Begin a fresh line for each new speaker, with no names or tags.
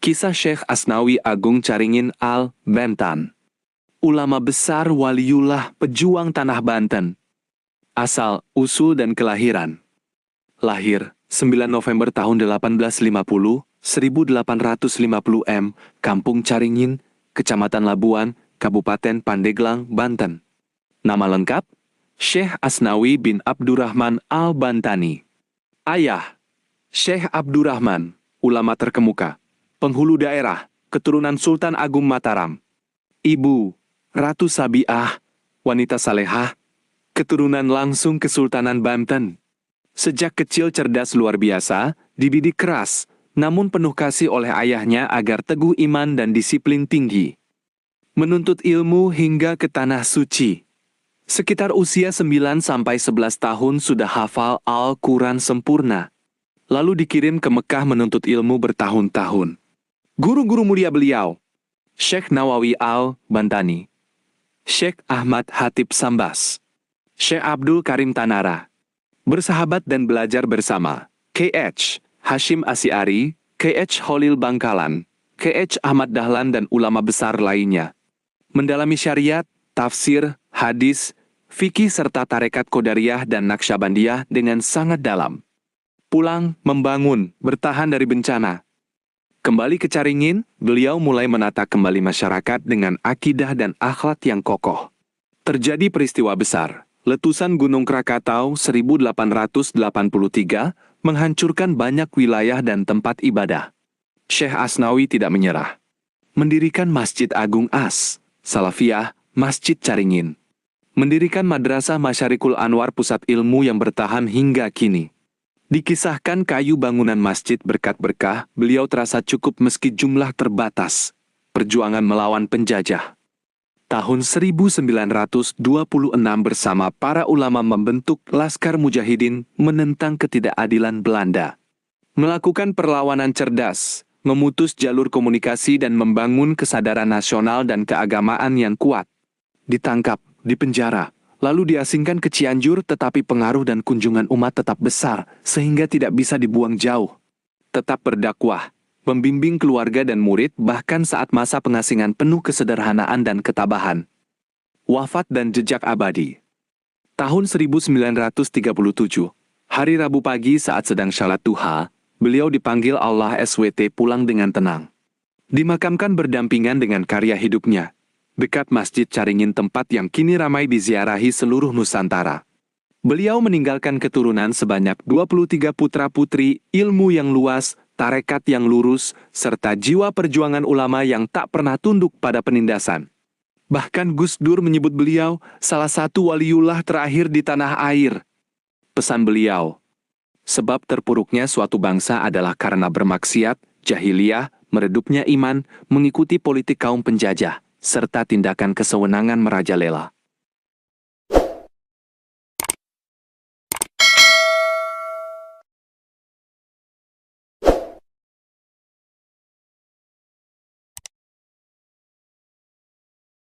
Kisah Syekh Asnawi Agung Caringin Al-Bantan. Ulama besar waliullah pejuang tanah Banten. Asal, usul dan kelahiran. Lahir, 9 November tahun 1850, 1850 M, Kampung Caringin, Kecamatan Labuan, Kabupaten Pandeglang, Banten. Nama lengkap, Syekh Asnawi bin Abdurrahman Al-Bantani. Ayah, Syekh Abdurrahman, ulama terkemuka, penghulu daerah, keturunan Sultan Agung Mataram. Ibu, Ratu Sabiah, wanita salehah, keturunan langsung Kesultanan Banten. Sejak kecil cerdas luar biasa, dididik keras, namun penuh kasih oleh ayahnya agar teguh iman dan disiplin tinggi. Menuntut ilmu hingga ke Tanah Suci. Sekitar usia 9-11 tahun sudah hafal Al-Quran sempurna. Lalu dikirim ke Mekah menuntut ilmu bertahun-tahun. Guru-guru mulia beliau, Syekh Nawawi Al-Bantani, Syekh Ahmad Hatib Sambas, Syekh Abdul Karim Tanara. Bersahabat dan belajar bersama K.H. Hashim Asy'ari, K.H. Holil Bangkalan, K.H. Ahmad Dahlan dan ulama besar lainnya. Mendalami syariat, tafsir, hadis, fikih serta tarekat Qadariyah dan Naqsyabandiyah dengan sangat dalam. Pulang, membangun, bertahan dari bencana. Kembali ke Caringin, beliau mulai menata kembali masyarakat dengan akidah dan akhlak yang kokoh. Terjadi peristiwa besar. Letusan Gunung Krakatau 1883 menghancurkan banyak wilayah dan tempat ibadah. Syekh Asnawi tidak menyerah. Mendirikan Masjid Agung As-Salafiyah, Masjid Caringin. Mendirikan Madrasah Masyarikul Anwar, pusat ilmu yang bertahan hingga kini. Dikisahkan kayu bangunan masjid berkat berkah, beliau terasa cukup meski jumlah terbatas. Perjuangan melawan penjajah. Tahun 1926 bersama para ulama membentuk Laskar Mujahidin menentang ketidakadilan Belanda. Melakukan perlawanan cerdas, memutus jalur komunikasi dan membangun kesadaran nasional dan keagamaan yang kuat. Ditangkap, dipenjara, lalu diasingkan ke Cianjur, tetapi pengaruh dan kunjungan umat tetap besar, sehingga tidak bisa dibuang jauh. Tetap berdakwah, membimbing keluarga dan murid, bahkan saat masa pengasingan penuh kesederhanaan dan ketabahan. Wafat dan jejak abadi. Tahun 1937, hari Rabu pagi saat sedang syalat duha, beliau dipanggil Allah SWT pulang dengan tenang. Dimakamkan berdampingan dengan karya hidupnya, dekat Masjid Caringin, tempat yang kini ramai diziarahi seluruh Nusantara. Beliau meninggalkan keturunan sebanyak 23 putra-putri, ilmu yang luas, tarekat yang lurus, serta jiwa perjuangan ulama yang tak pernah tunduk pada penindasan. Bahkan Gus Dur menyebut beliau salah satu waliullah terakhir di tanah air. Pesan beliau, sebab terpuruknya suatu bangsa adalah karena bermaksiat, jahiliyah, meredupnya iman, mengikuti politik kaum penjajah, serta tindakan kesewenangan merajalela.